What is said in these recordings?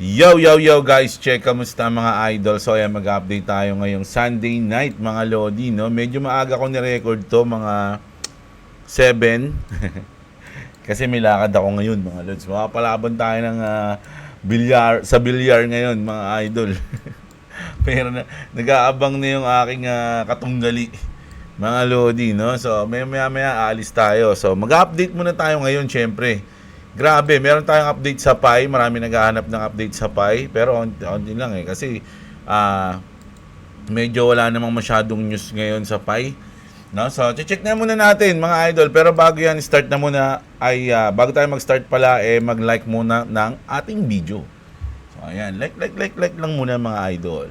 Yo guys, check kamusta mga idol. So ayan, mag-update tayo ngayong Sunday night mga lodi, no? Medyo maaga ko ni-record to, mga 7. Kasi may lakad ako ngayon mga lods. Makapalaban tayo ng bilyar ngayon mga idol. Pero nag-aabang na yung aking katunggali mga lodi, no? So maya aalis tayo. So mag-update muna tayo ngayon syempre. Grabe, meron tayong update sa Pi. Marami naghahanap ng update sa Pi. Pero onti lang kasi medyo wala namang masyadong news ngayon sa Pi. No? So, check na muna natin mga idol. Pero bago yan, start na muna bago tayo mag-start pala, mag-like muna ng ating video. So, ayan. Like lang muna mga idol.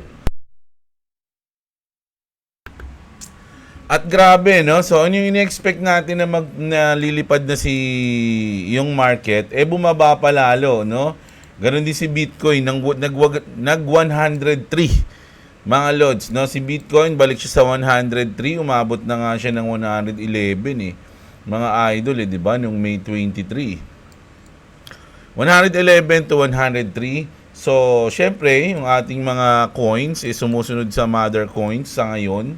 At grabe, no? So, ano yung ini-expect natin na lilipad na yung market? Bumaba pa lalo, no? Ganon din si Bitcoin, nag 103. Mga lods, no? Si Bitcoin, balik siya sa 103. Umabot na nga siya ng 111, eh. Mga idol, di ba? Noong May 23. 111 to 103. So, syempre, yung ating mga coins, sumusunod sa mother coins sa ngayon.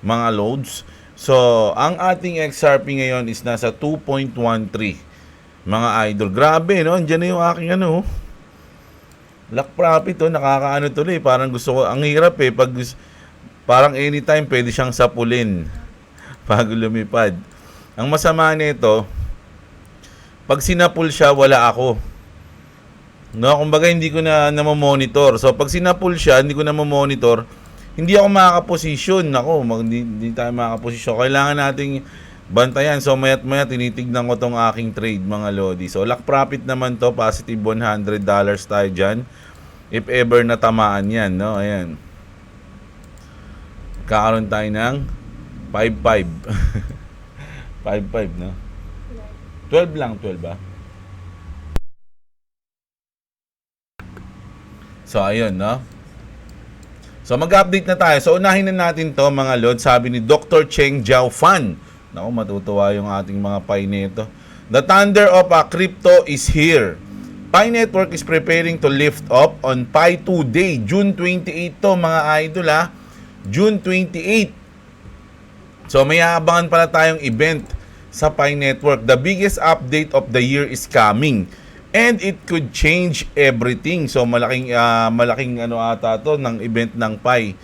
Mga loads. So, ang ating XRP ngayon is nasa 2.13. Mga idol. Grabe, no? Andiyan na yung aking lock profit, nakakaano tuloy. Parang gusto ko, ang hirap parang anytime pwede siyang sapulin bago lumipad. Ang masama nito, pag sinapul siya, wala ako. No, kumbaga hindi ko na monitor. So, pag sinapul siya, hindi ko na monitor. Hindi ako makakaposisyon. Hindi tayo makakaposisyon. Kailangan nating bantayan. So, mayat tinitignan ko tong aking trade, mga lodi. So, lock profit naman to. Positive $100 tayo dyan. If ever natamaan yan, no? Ayan. Kakaroon tayo ng 5.5. 5.5, no? 12 lang, 12 ba? So, ayun, no? So mag-update na tayo. So unahin na natin to mga lord. Sabi ni Dr. Cheng Jiaofan. Naku, matutuwa yung ating mga Pi nito. The thunder of crypto is here. Pi Network is preparing to lift up on Pi 2 Day. June 28 to mga idol June 28. So may aabangan pala tayong event sa Pi Network. The biggest update of the year is coming. And it could change everything. So malaking ata to ng event ng Pi.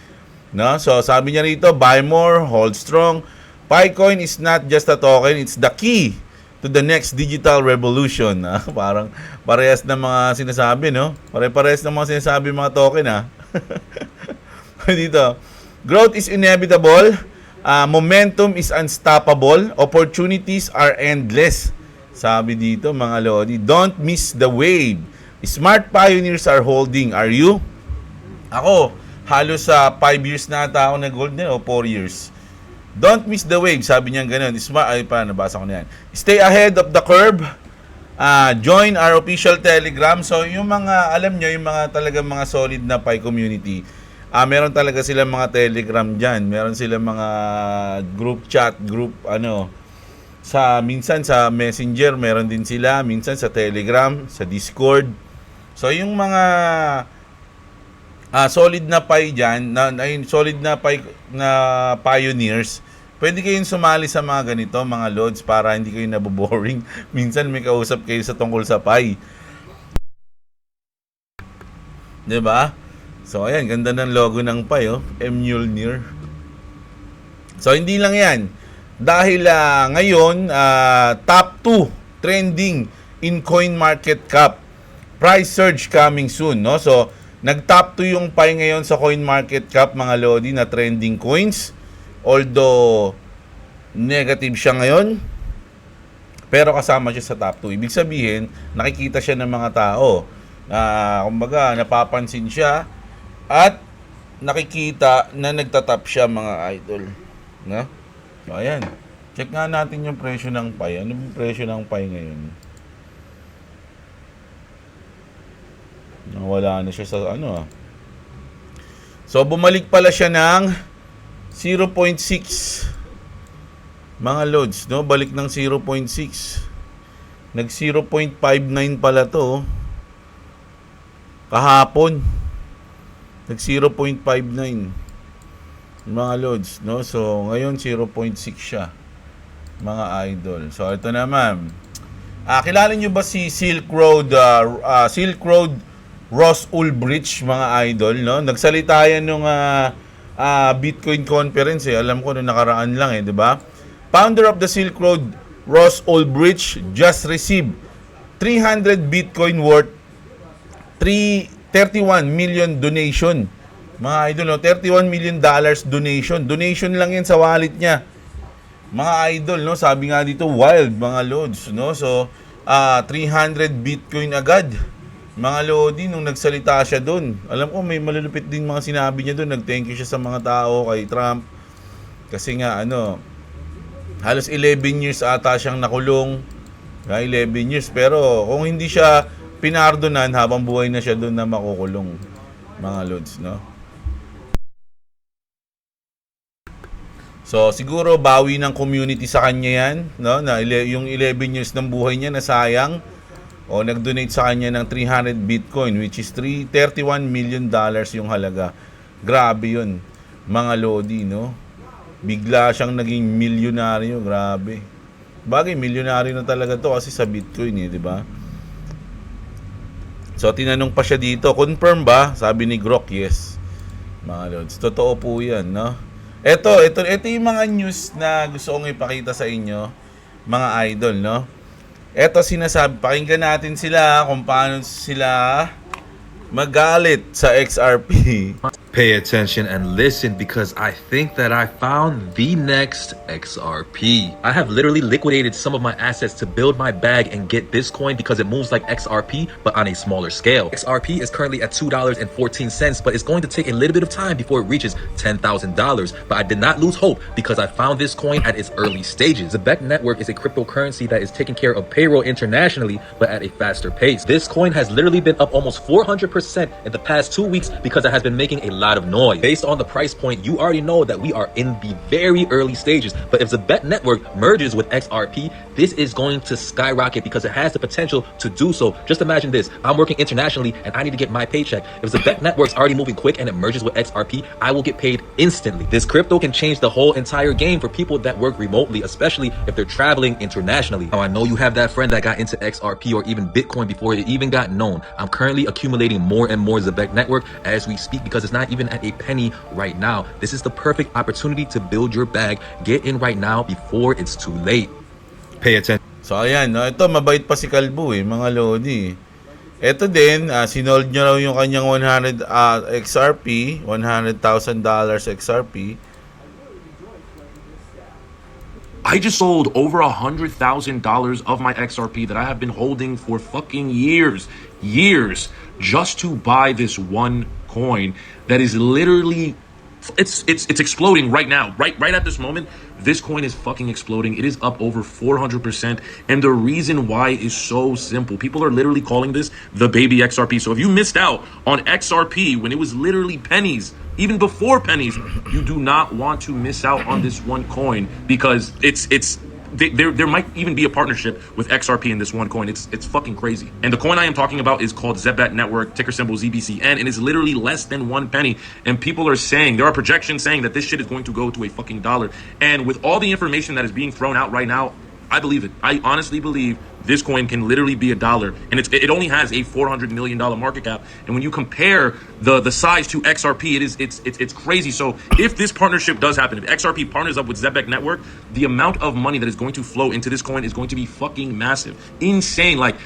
No? So sabi niya rito, buy more, hold strong. Picoin is not just a token, it's the key to the next digital revolution. Parang parehas ng mga sinasabi, no? Parehas ng mga sinasabi mga token, Dito, growth is inevitable. Momentum is unstoppable. Opportunities are endless. Sabi dito mga lodi, don't miss the wave. Smart pioneers are holding. Are you? Ako, halos sa 5 years na ata ako nag-hold o 4 years. Don't miss the wave. Sabi niya ganun. Nabasa ko na yan. Stay ahead of the curve. Join our official Telegram. So, yung mga, alam nyo, yung mga talagang mga solid na Pi community, meron talaga silang mga Telegram dyan. Meron silang mga group chat, minsan sa Messenger meron din sila, minsan sa Telegram, sa Discord. So yung mga solid na Pi diyan, solid na Pi na pioneers, pwede kayong sumali sa mga ganito, mga lods, para hindi kayo naboboring. Minsan may kausap kayo sa tungkol sa Pi. 'Di ba? So ayan, ganda ng logo ng Pi, Mjolnir. So hindi lang 'yan. Dahil ngayon, top 2 trending in CoinMarketCap. Price surge coming soon, no? So, nag-top 2 yung Pi ngayon sa CoinMarketCap, mga lodi, na trending coins. Although, negative siya ngayon, pero kasama siya sa top 2. Ibig sabihin, nakikita siya ng mga tao. Kumbaga, napapansin siya at nakikita na nagtatap siya, mga idol. No? So, ayan. Check nga natin yung presyo ng Pi. Ano yung presyo ng Pi ngayon? Nawala na siya sa So, bumalik pala siya ng 0.6. Mga loads, no? Balik ng 0.6. Nag 0.59 pala to. Kahapon, nag 0.59 mga loads, no? So, ngayon 0.6 siya, mga idol. So, ito naman. Kilala nyo ba si Silk Road Ross Ulbricht, mga idol, no? Nagsalita yan nung Bitcoin conference Alam ko nung nakaraan lang 'di ba? Founder of the Silk Road, Ross Ulbricht, just received 300 Bitcoin worth 31 million donation. Mga idol, no? 31 million dollars donation. Donation lang yan sa wallet niya. Mga idol, no? Sabi nga dito, wild, mga loads, no? So, 300 Bitcoin agad. Mga lodi, nung nagsalita siya doon. Alam ko, may malulupit din mga sinabi niya doon. Nag-thank you siya sa mga tao, kay Trump. Kasi nga, halos 11 years ata siyang nakulong. 11 years. Pero, kung hindi siya pinardonan, habang buhay na siya doon na makukulong. Mga lods, no? So, siguro bawi ng community sa kanya yan, no? Na yung 11 years ng buhay niya na sayang. O nag-donate sa kanya ng 300 Bitcoin, which is 31 million dollars yung halaga. Grabe yun, mga lodi, no? Bigla siyang naging milyonaryo, grabe. Bagay, milyonaryo na talaga to kasi sa Bitcoin di ba? So, tinanong pa siya dito, confirm ba? Sabi ni Grok, yes. Mga lods, totoo po yan, no? Ito yung mga news na gusto kong ipakita sa inyo, mga idol, no? Ito sinasabi, pakinggan natin sila kung paano sila magalit sa XRP. Pay attention and listen because I think that I found the next XRP. I have literally liquidated some of my assets to build my bag and get this coin because it moves like XRP but on a smaller scale. XRP is currently at $2.14, but it's going to take a little bit of time before it reaches $10,000. But I did not lose hope because I found this coin at its early stages. The Beck network is a cryptocurrency that is taking care of payroll internationally but at a faster pace. This coin has literally been up almost 400% in the past 2 weeks because it has been making a lot of noise. Based on the price point, you already know that we are in the very early stages. But if the Bet network merges with XRP, this is going to skyrocket because it has the potential to do so. Just imagine this. I'm working internationally and I need to get my paycheck. If the Bet network's already moving quick and it merges with XRP, I will get paid instantly. This crypto can change the whole entire game for people that work remotely, especially if they're traveling internationally. Now, I know you have that friend that got into XRP or even Bitcoin before it even got known. I'm currently accumulating more and more Zebek network as we speak because it's not even at a penny right now. This is the perfect opportunity to build your bag. Get in right now before it's too late. Pay attention. So ayan, no? Ito mabait pa si Kalbo mga lodi. Ito din, sinold niya raw yung kanyang 100 XRP, $100,000 XRP. I just sold over $100,000 of my XRP that I have been holding for fucking years, just to buy this one coin that is literally it's exploding right now. Right at this moment, this coin is fucking exploding. It is up over 400%. And the reason why is so simple. People are literally calling this the baby XRP. So if you missed out on XRP when it was literally pennies, even before pennies, you do not want to miss out on this one coin because there might even be a partnership with XRP in this one coin. It's fucking crazy. And the coin I am talking about is called Zebet Network, ticker symbol ZBCN, and it's literally less than 1 penny. And people are saying, there are projections saying that this shit is going to go to a fucking dollar. And with all the information that is being thrown out right now, I believe it. I honestly believe this coin can literally be $1, and it only has a $400 million market cap. And when you compare the size to XRP, it's crazy. So if this partnership does happen, if XRP partners up with Zebek Network, the amount of money that is going to flow into this coin is going to be fucking massive, insane. Like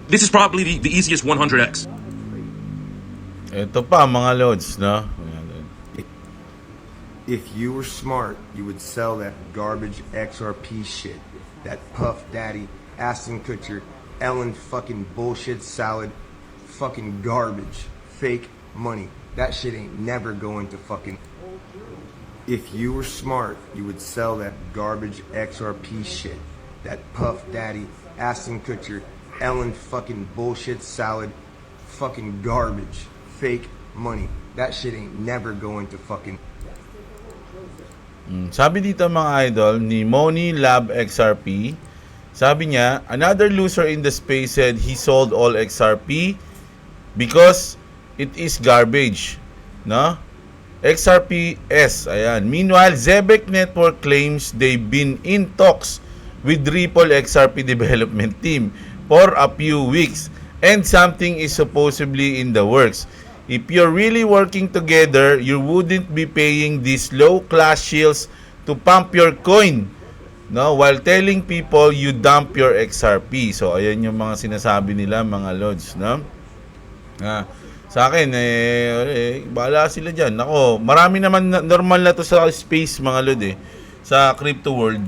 this is probably the easiest 100x. Ito pa mga lods, no? If you were smart, you would sell that garbage XRP shit. That Puff Daddy, Ashton Kutcher, Ellen fucking bullshit salad, fucking garbage, fake money. That shit ain't never going to fucking... If you were smart, you would sell that garbage XRP shit. That Puff Daddy, Ashton Kutcher, Ellen fucking bullshit salad, fucking garbage, fake money. That shit ain't never going to fucking... Sabi dito mga idol ni Money Lab XRP, sabi niya, another loser in the space said he sold all XRP because it is garbage, no? XRPS, ayan. Meanwhile, Zebek Network claims they've been in talks with Ripple XRP development team for a few weeks and something is supposedly in the works. If you're really working together, you wouldn't be paying these low-class shields to pump your coin, no, while telling people you dump your XRP. So ayan yung mga sinasabi nila, mga lods, no? Sa akin bahala sila diyan. Nako, marami naman normal na to sa space, mga lod sa crypto world.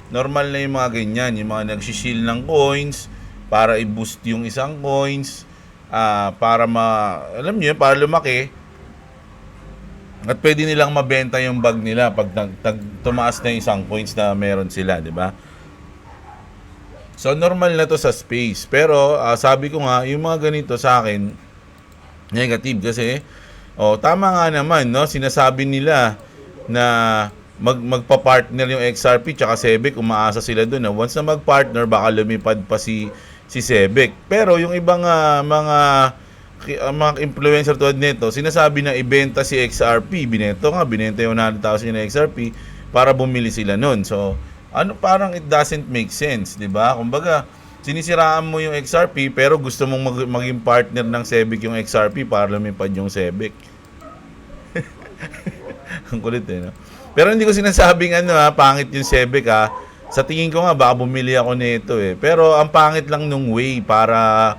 Normal na yung mga ganyan, yung mga nagsi-shield ng coins para i-boost yung isang coins, para alam niyo, para lumaki. At pwede nilang mabenta yung bag nila pag tumaas na yung isang coins na meron sila, di ba? So normal na to sa space. Pero sabi ko nga, yung mga ganito sa akin negative kasi tama nga naman, no? Sinasabi nila na magpa-partner yung XRP tsaka Sebek, umaasa sila doon na once na mag-partner baka lumipad pa si Sebek. Pero yung ibang mga influencer tulad nito, sinasabi na ibenta si XRP, binenta yung 100,000 na XRP para bumili sila noon. So parang it doesn't make sense, 'di ba? Kumbaga sinisiraan mo yung XRP pero gusto mong maging partner ng Sebek yung XRP para lumipad yung Sebek. Ang kulit no? Pero hindi ko sinasabing pangit yung Sebek Sa tingin ko nga baka bumili ako nito Pero ang pangit lang nung way para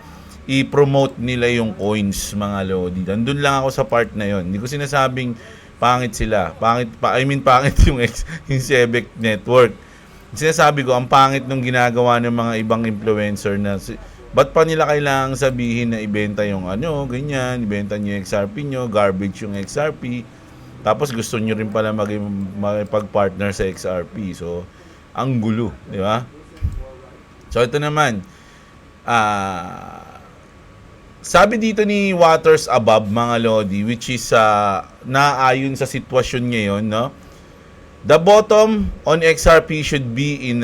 i-promote nila yung coins, mga lodi. Nandun lang ako sa part na yon. Hindi ko sinasabing pangit sila. Pangit yung Sebek network. Sinasabi ko, ang pangit nung ginagawa ng mga ibang influencer na ba't pa nila kailangang sabihin na ibenta yung ganyan, ibenta nyo yung XRP nyo, garbage yung XRP, tapos gusto nyo rin pala magpag-partner sa XRP. So, ang gulo, di ba? So, ito naman, sabi dito ni Waters Above, mga lodi, which is naayon sa sitwasyon ngayon, no? The bottom on XRP should be in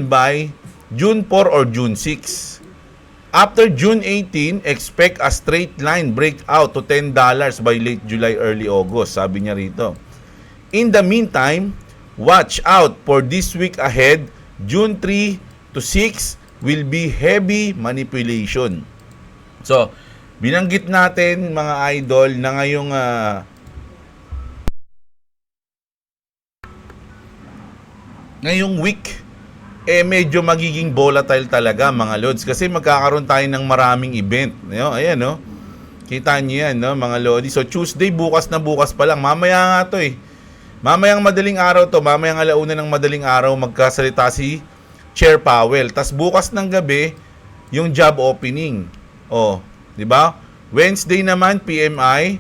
by June 4 or June 6. After June 18, expect a straight line breakout to $10 by late July, early August, sabi niya rito. In the meantime, watch out for this week ahead. June 3 to 6 will be heavy manipulation. So, binanggit natin, mga idol, na ngayong week medyo magiging volatile talaga, mga lods, kasi magkakaroon tayo ng maraming event. Ayan, no? Kita niyo yan, no, mga lodi. So Tuesday, bukas pa lang. Mamaya nga to mamayang madaling araw to, mamayang alauna ng madaling araw magkasalita si Chair Powell. Tas bukas ng gabi yung job opening. Di ba? Wednesday naman PMI,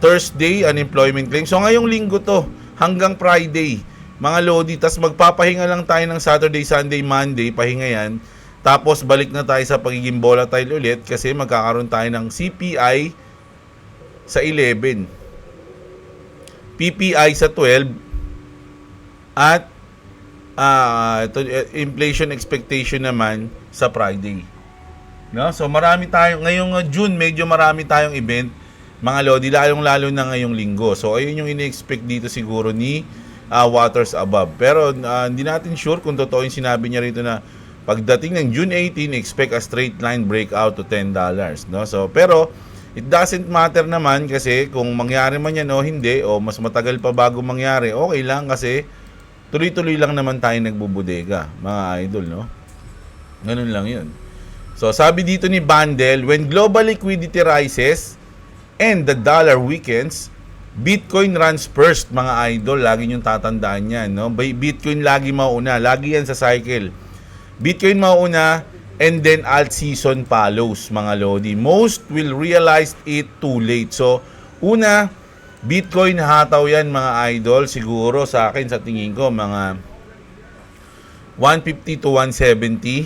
Thursday unemployment claim. So ngayong linggo to hanggang Friday, mga lodi. Tas magpapahinga lang tayo ng Saturday, Sunday, Monday, pahinga yan. Tapos balik na tayo sa pagiging volatile ulit kasi magkakaroon tayo ng CPI sa 11, PPI sa 12, at inflation expectation naman sa Friday. No? So marami tayo ngayong June, medyo marami tayong event, mga lodi, lalong-lalo na ngayong linggo. So ayun yung ini-expect dito siguro ni Waters Above. Pero hindi natin sure kung totoo yung sinabi niya rito na pagdating ng June 18, expect a straight line breakout to $10, no? So pero it doesn't matter naman kasi kung mangyari man yan o hindi, o mas matagal pa bago mangyari, okay lang kasi tuloy-tuloy lang naman tayo nagbubudega, mga idol, no? Ganun lang yun. So sabi dito ni Bandel, when global liquidity rises and the dollar weakens, Bitcoin runs first, mga idol. Lagi niyong tatandaan yan, no? Bitcoin lagi mauna. Lagi yan sa cycle. Bitcoin mauna and then alt season follows, mga lodi. Most will realize it too late. So, una, Bitcoin hataw yan, mga idol. Siguro sa akin, sa tingin ko, mga 150 to 170.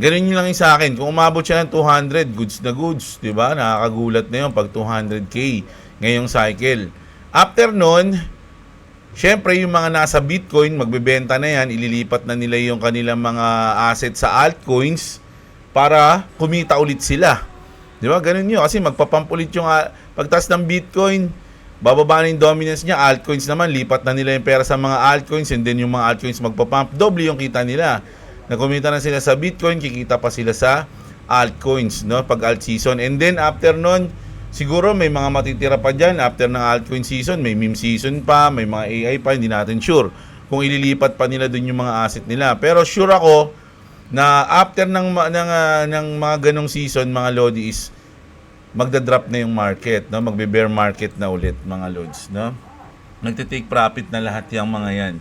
Ganun yun lang yung sa akin. Kung umabot siya ng 200, goods na goods. Diba? Nakakagulat na yun pag 200k ngayong cycle. After nun, syempre yung mga nasa Bitcoin, magbebenta na yan, ililipat na nila yung kanilang mga assets sa altcoins para kumita ulit sila. Di ba? Ganun yun. Kasi magpapump ulit yung pagtaas ng Bitcoin, bababa na yung dominance niya. Altcoins naman, lipat na nila yung pera sa mga altcoins, and then yung mga altcoins magpapump, doble yung kita nila. Nakumita na sila sa Bitcoin, kikita pa sila sa altcoins, no? Pag alt season. And then after nun, siguro may mga matitira pa dyan. After ng altcoin season, may meme season pa, may mga AI pa, hindi natin sure kung ililipat pa nila dun yung mga asset nila. Pero sure ako na after ng mga ganong season, mga Lodi, is magda-drop na yung market, no? Magbe-bear market na ulit, mga Lods, no? Magte-take profit na lahat yung mga yan.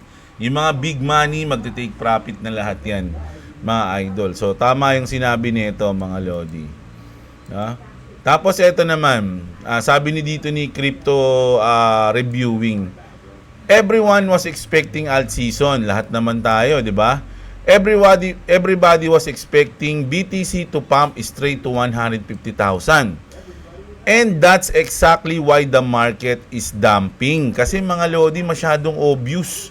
Yung mga big money, magte-take profit na lahat yan, mga idol. So tama yung sinabi nito, mga Lodi, no? Tapos ito naman, sabi ni dito ni Crypto Reviewing, everyone was expecting alt season. Lahat naman tayo, di ba? Everybody was expecting BTC to pump straight to 150,000. And that's exactly why the market is dumping. Kasi mga Lodi, masyadong obvious.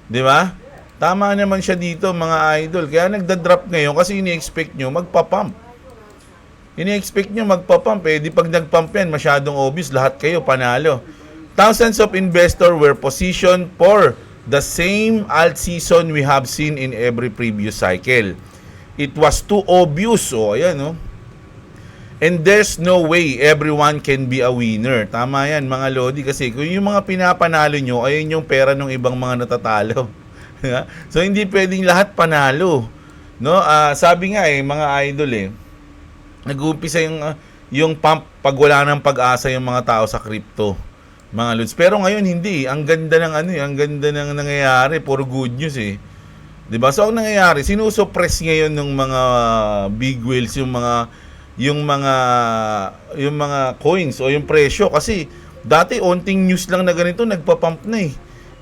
Di ba? Tama naman siya dito, mga idol. Kaya nagda-drop ngayon kasi ini-expect nyo magpa-pump. Ini-expect nyo magpa-pump. Di pag nag-pump yan, masyadong obvious. Lahat kayo panalo. Thousands of investors were positioned for the same alt season we have seen in every previous cycle. It was too obvious. O, ayan, no? And there's no way everyone can be a winner. Tama yan, mga Lodi. Kasi kung yung mga pinapanalo nyo, ayun yung pera ng ibang mga natatalo. So, hindi pwedeng lahat panalo. No? Sabi nga mga idol nag-uumpisa yung pump pag wala ng pag-asa yung mga tao sa crypto, mga Lods. Pero ngayon hindi, ang ganda ng ang ganda ng nangyayari, puro good news 'Di ba? So ang nangyayari, sinusuppress ngayon ng mga big whales yung mga coins o yung presyo, kasi dati onting news lang na ganito nagpa-pump na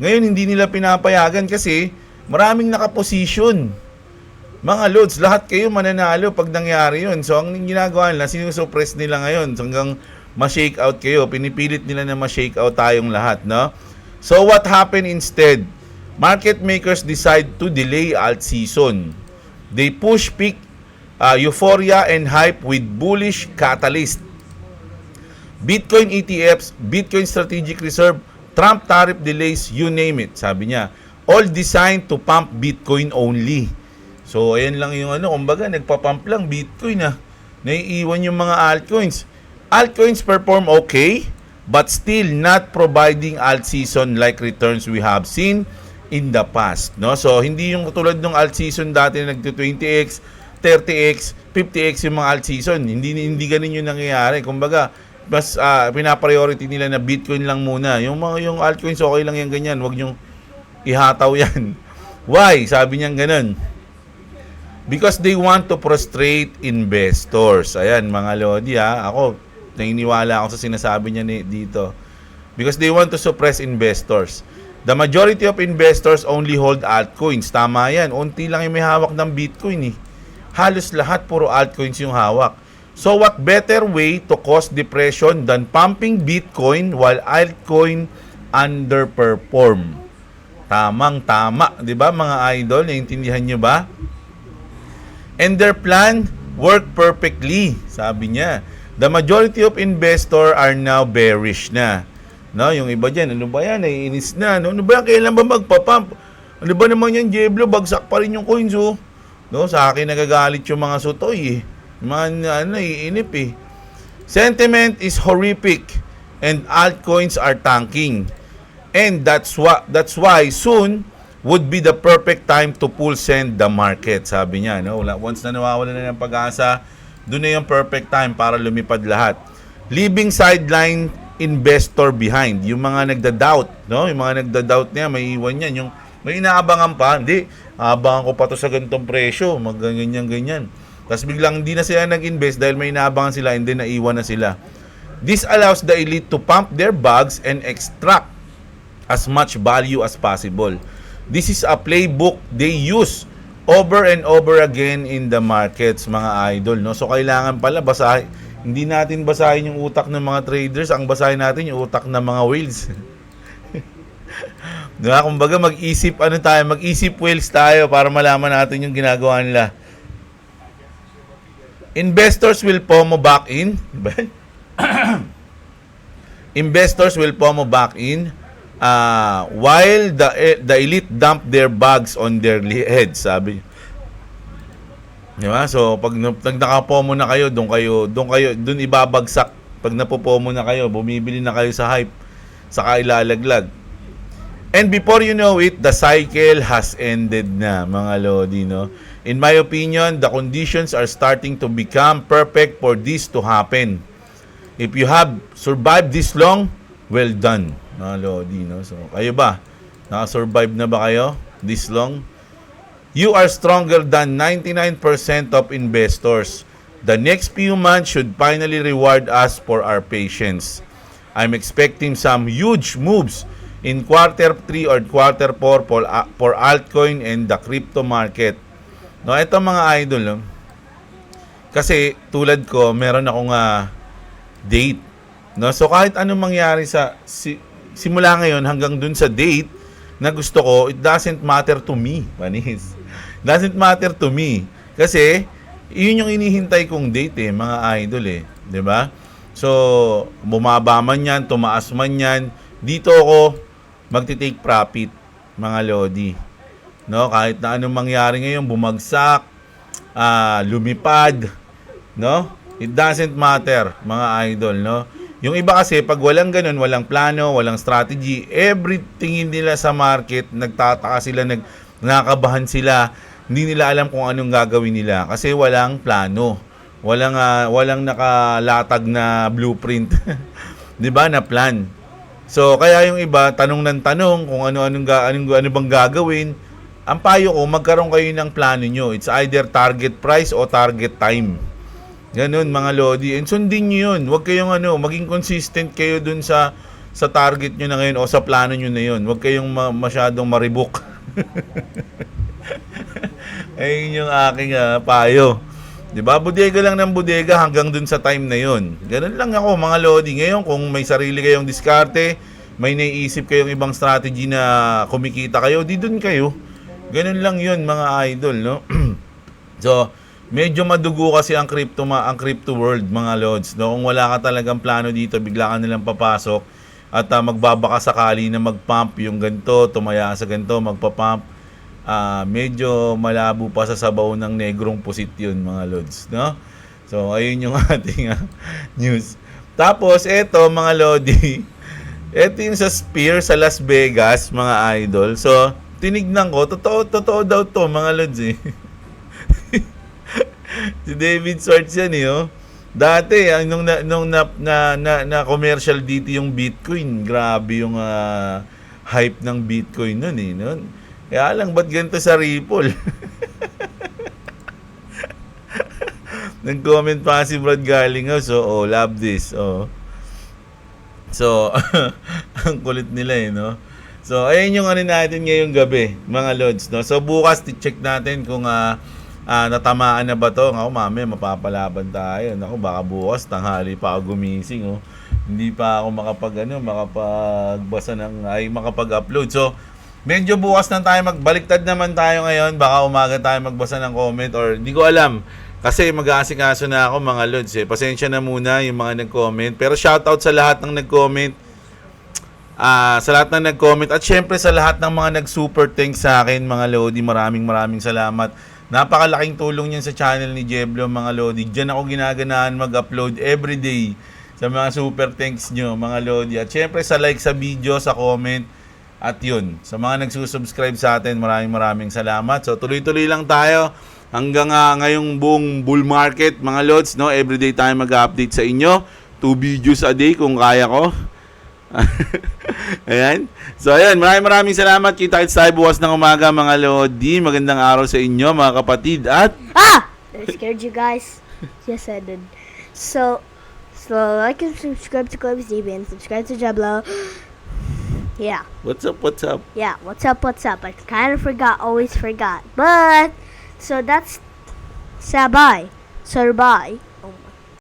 Ngayon hindi nila pinapayagan kasi maraming nakaposition. Mga Lods, lahat kayo mananalo pag nangyari yun. So, ang ginagawa nila, sinusuppress nila ngayon. So, hanggang ma-shake out kayo. Pinipilit nila na ma-shake out tayong lahat, no? So, what happened instead? Market makers decide to delay alt season. They push peak euphoria and hype with bullish catalyst. Bitcoin ETFs, Bitcoin Strategic Reserve, Trump tariff delays, you name it, sabi niya. All designed to pump Bitcoin only. So, ayan lang yung kumbaga, nagpa-pump lang Bitcoin Naiiwan yung mga altcoins. Altcoins perform okay, but still not providing alt season like returns we have seen in the past, no? So, hindi yung tulad ng alt season dati na nagto-20x, 30x, 50x yung mga alt season. Hindi ganun yung nangyayari. Kumbaga, mas pina-priority nila na Bitcoin lang muna. Yung altcoins okay lang yan ganyan, wag yung ihataw yan. Why? Sabi niya ganun. Because they want to frustrate investors. Ayan, mga Lodi ako, naniniwala ako sa sinasabi niya dito. Because they want to suppress investors. The majority of investors only hold altcoins. Tama yan. Unti lang yung may hawak ng Bitcoin Halos lahat puro altcoins yung hawak. So what better way to cause depression than pumping Bitcoin while altcoin underperform? Tamang-tama. Diba mga idol? Naintindihan nyo ba? And their plan worked perfectly, sabi niya. The majority of investors are now bearish na. No, yung iba diyan, ano ba yan? Naiinis na. Ano ba yan? Kailan ba magpa-pump? Ano ba naman yan, Jeblo? Bagsak pa rin yung coins, No, sa akin nagagalit yung mga sutoy, Mga iinip Sentiment is horrific and altcoins are tanking. And that's why soon would be the perfect time to full send the market, sabi niya, no? Once na nawawala na ng pag-asa, doon na yung perfect time para lumipad lahat. Leaving sideline investor behind, yung mga nagda-doubt, no? Yung mga nagda-doubt niya, may iwan yan. Yung may inaabangan pa, hindi, aabangan ko pa to sa ganitong presyo, ganyan. Tapos biglang hindi na sila nag-invest dahil may inaabangan sila and then naiwan na sila. This allows the elite to pump their bags and extract as much value as possible. This is a playbook they use over and over again in the markets, mga idol, no? So kailangan pala basahin, hindi natin basahin yung utak ng mga traders, ang basahin natin yung utak ng mga whales. Diba? Kumbaga mag-isip whales tayo para malaman natin yung ginagawa nila. Investors will FOMO back in. Investors will FOMO back in while the elite dump their bags on their heads, sabi. Diba? So, pag naka-FOMO na kayo, doon ibabagsak. Pag napo-FOMO na kayo, bumibili na kayo sa hype, saka ilalaglag. And before you know it, the cycle has ended na, mga lodi, no? In my opinion, the conditions are starting to become perfect for this to happen. If you have survived this long, well done, mga lodi, no? So, kayo ba? Naka-survive na ba kayo this long? You are stronger than 99% of investors. The next few months should finally reward us for our patience. I'm expecting some huge moves in quarter 3 or quarter 4 for altcoin and the crypto market. No, ito mga idol, no? Kasi tulad ko, meron akong date. No? So kahit anong mangyari sa simula ngayon hanggang dun sa date na gusto ko, it doesn't matter to me, panis. Doesn't matter to me. Kasi yun yung inihintay kong date mga idol 'di ba? So, bumaba man 'yan, tumaas man 'yan, dito ako magti-take profit, mga lodi. No, kahit na anong mangyari ngayon, bumagsak, lumipad, no? It doesn't matter, mga idol, no? Yung iba kasi pag walang ganun, walang plano, walang strategy, everything nila sa market, nagtataka sila, nakakabahan sila, hindi nila alam kung anong gagawin nila kasi walang plano. Walang nakalatag na blueprint. 'Di ba, na plan. So kaya yung iba tanong ng tanong kung ano bang gagawin. Ang payo ko, magkaroon kayo ng plano nyo. It's either target price o target time. Ganun, mga lodi. And sundin nyo yun. Huwag kayong maging consistent kayo dun sa target nyo na ngayon o sa plano nyo na yun. Huwag kayong masyadong maribok. Ayun yung aking payo. Diba? Bodega lang ng bodega hanggang dun sa time na yun. Ganun lang ako, mga lodi. Ngayon, kung may sarili kayong diskarte, may naiisip kayong ibang strategy na kumikita kayo, di dun kayo. Ganun lang yun, mga idol, no? So, medyo madugo kasi ang crypto world, mga lods, no? Kung wala ka talagang plano dito, bigla ka nilang papasok at magbabaka sakali na mag-pump yung ganito, tumaya sa ganito, magpa-pump. Medyo malabo pa sa sabaw ng negrong pusit yun, mga lods, no? So, ayun yung ating news. Tapos, eto, mga lodi, eto yung sa Sphere sa Las Vegas, mga idol. So, tinignan ko, totoo daw to, mga lods, eh. Si David Schwartz yan, eh, oh. Dati, nung na commercial dito yung Bitcoin, grabe yung hype ng Bitcoin nun, eh, nun. Kaya lang, ba't ganito sa Ripple? Nag-comment pa si Brad Garlinghouse, so, love this, oh. So, ang kulit nila, eh, no? So, ayun yung natin ngayong gabi, mga lods, no? So, bukas, check natin kung natamaan na ba to. Ako, mami, mapapalaban tayo. Ako, baka bukas, tanghali pa ako gumising, oh. Hindi pa ako makapag-upload. So, medyo bukas na tayo, magbaliktad naman tayo ngayon. Baka umaga tayo magbasa ng comment or hindi ko alam. Kasi mag-aasikaso na ako, mga lods, eh. Pasensya na muna yung mga nag-comment. Pero shoutout sa lahat ng nag-comment. Sa lahat ng nag-comment at syempre sa lahat ng mga nag-super thanks sa akin, mga lodi, maraming salamat. Napakalaking tulong niyan sa channel ni Jeblo, mga lodi. Diyan ako ginaganaan mag-upload everyday sa mga super thanks nyo, mga lodi. At syempre sa like sa video, sa comment. At yun, sa mga nagsusubscribe sa atin, maraming salamat. So tuloy-tuloy lang tayo hanggang ngayong buong bull market, mga lods, no? Everyday tayo mag-update sa inyo. 2 videos a day kung kaya ko. Ayan. So ayan, maraming salamat. Kita-kits tayo bukas ng umaga, mga lodi. Magandang araw sa inyo, mga kapatid. At I scared you guys. Yes, I did. So like and subscribe to Clubs DB and subscribe to Jablo. Yeah. What's up? Yeah, what's up? I kind of always forgot. But so that's bye.